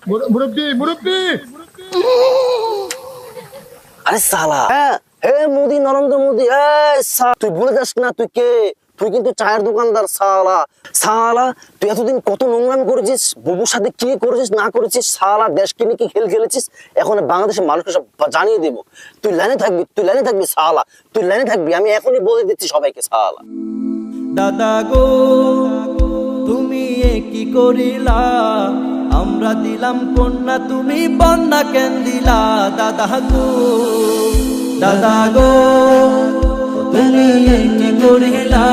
মুরব্বি মুরব্বি। আরে সালা, হে মোদি, নরেন্দ্র মোদি, তুই ভুলে যাস না তুই কে? তুই কিন্তু চায়ের দোকানদার। সালা সালা, তুই এতদিন কত নোংরাম করেছিস, বুবুর সাথে কি করেছিস না করেছিস, সালা দেশকে নিয়ে কি খেল খেলেছিস। এখন বাংলাদেশের মানুষকে সব জানিয়ে দেবো। তুই লাইনে থাকবি, তুই লাইনে থাকবি সালা, তুই লাইনে থাকবি। আমি এখনই বলে দিচ্ছি সবাইকে সালা। দাদা গো তুমি কি করিলা, আমরা দিলাম কন্যা তুমি বন্যা কেন দিলা। দাদা গো দাদা গো তুমি কি করিলা,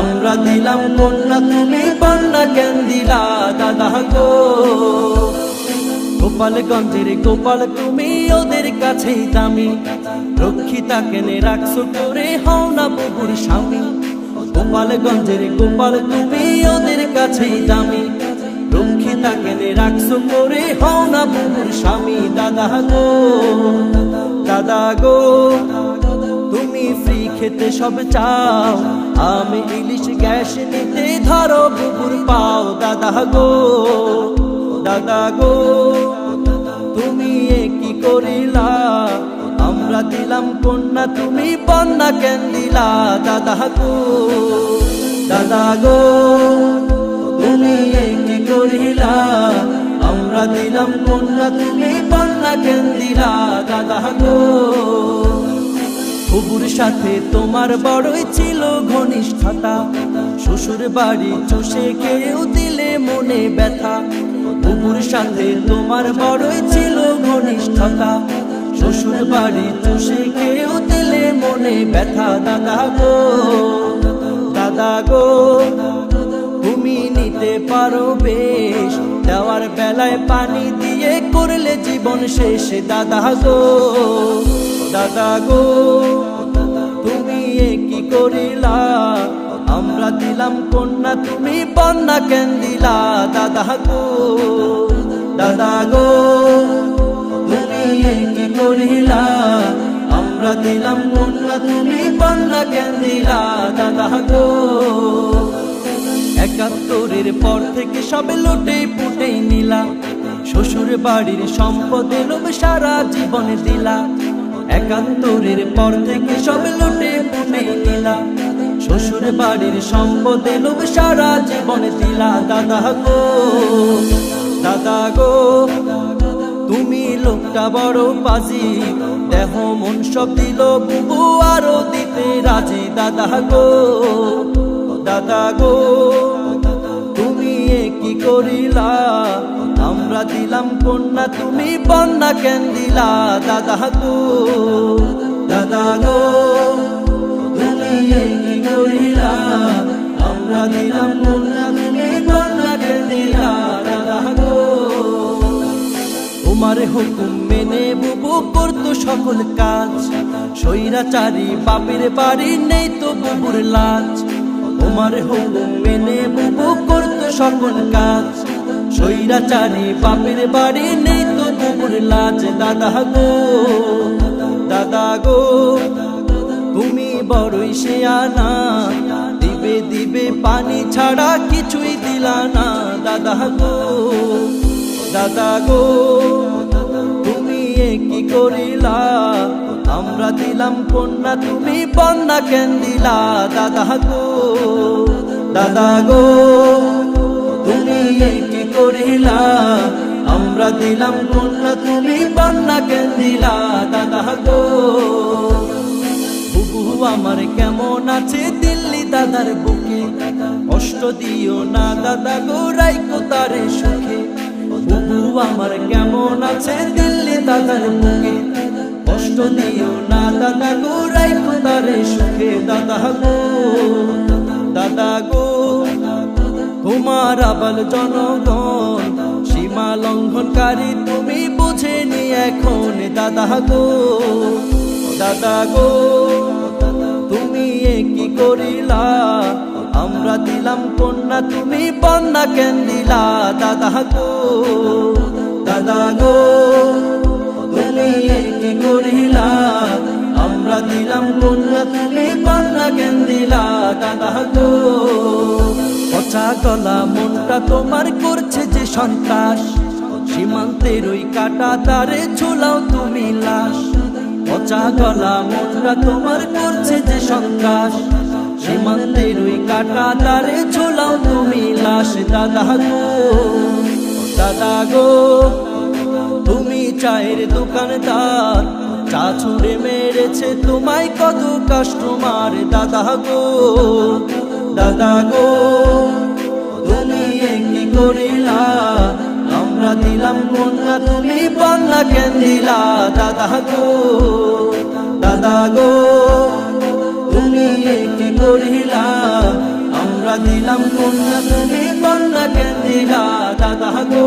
আমরা দিলাম কন্যা তুমি বন্যা কেন দিলা। দাদা গো গোপালগঞ্জের গোপাল তুমি ওদের কাছেই দামি, রক্ষিতা কেনে রাখছো করে হও না বুবুর স্বামী। গোপালগঞ্জের গোপাল তুমি ওদের কাছেই দামি, রক্ষিতা কেনে রাখছো করে হও না বুবুর স্বামী। দাদা গো দাদা গো তুমি ফ্রি খেতে সব চাও, আমি ইলিশ গ্যাস নিতে ধরো বুবুর পাও। দাদা গো দাদা গো তুমি কি করিলা, আমরা দিলাম কন্যা তুমি বন্যা কেন দিলা। দাদা গো দাদা গো তুমি কি করিলা, আমরা দিলাম কন্যা তুমি বন্যা কেন দিলা। দাদা গো বুবুর সাথে তোমার বড়ই ছিল ঘনিষ্ঠতা, শ্বশুর বাড়ি চষে খেয়েও দিলে মনে ব্যথা। বুবুর সাথে তোমার বড়ই ছিল ঘনিষ্ঠতা, শ্বশুর বাড়ি চষে খেয়েও দিলে মনে ব্যথা। দাদা গো দাদা গো তুমি নিতে পারো বেশ, দেওয়ার বেলায় পানি দিয়ে করলে জীবন শেষ। দাদা গো দাদা গো তুমি কি করিলা, আমরা দিলাম কন্যা তুমি বন্যা কেন দিলা। দাদা গো দাদা গো তুমি কি করিলা, আমরা দিলাম কন্যা তুমি বন্যা কেন দিলা। দাদা গো ৭১-এর পর থেকে সবে লুটে পুটে নিলা, শ্বশুর বাড়ির সম্পদ লোভ সারা জীবন দিলা। ৭১-এর পর থেকে সবে লুটে পুটে নিলা, শ্বশুর বাড়ির সম্পদ লোভ সারা জীবন দিলা। দাদা গো দাদা গো তুমি লোকটা বড় পাজি, দেহ মন সব দিল বুবু আরো দিতে রাজি। দাদা গো দাদা গো তুমি কি করিলা, আমরা দিলাম কন্যা তুমি বন্যা কেন দিলা। দাদা গো দাদা গো তুমি কি করিলা, আমরা দিলাম কন্যা তুমি বন্যা কেন দিলা। দাদা গো তোমার হুকুম মেনে বুবু করতো সকল কাজ, স্বৈরাচারী বাপের বাড়ি নেই তো বুবুর লাজ। তোমার হুকুম মেনে বুবু করতো সকল কাজ, স্বৈরাচারী বাপের বাড়ি নেই তো বুবুর লাজ। দাদা গো দাদা গো তুমি বড়ই শেয়ানা, দিবে দিবে পানি ছাড়া কিছুই দিলা না। দাদা গো দাদা গো তুমি কি করিলা, আমরা দিলাম কন্যা তুমি বন্যা কেন দিলা। দাদা গো দাদা গো তুমি কি করিলা, আমরা দিলাম কন্যা তুমি বন্যা কেন দিলা। দাদা গো বুবু আমার কেমন আছে দিল্লি দাদার বুকে, কষ্ট দিও না দাদা গো রাইকো তারে সুখে। বুবু আমার কেমন আছে দিল্লি দাদার বুকে, কষ্ট দিও না দাদা গো রাইকো তারে সুখে। দাদা গো দাদা গো তোমার আবাল জনগণ সীমা লঙ্ঘনকারী তুমি বুঝেনি এখন। দাদা গো দাদা গো তুমি কি করিলা, আমরা দিলাম কন্যা তুমি বন্যা কেন দিলা। দাদা গো দাদা গো তুমি কি করিলা, আমরা দিলাম কন্যা তুমি বন্যা কেন দিলা। দাদা গো পচা গলা মনটা তোমার করছে যে সন্ত্রাস, সীমান্তের ওই কাটা তারে ঝুলাও তুমি লাশ, পচা গলা মনটা তোমার করছে যে সন্ত্রাস। সীমান্তের ওই কাটা তারে ঝুলাও তুমি লাশ। দাদা গো, দাদা গো, তুমি চায়ের দোকানদার, চা ছুঁড়ে মেরেছে তোমায় কত কাস্টমার। দাদা গো, দাদা গো, তুমি কি করিলা, আমরা দিলাম কন্যা তুমি বন্যা কেন দিলা। দাদা গো, দাদা গো, তুমি কি করিলা, আমরা দিলাম কন্যা তুমি বন্যা কেন দিলা। দাদা গো।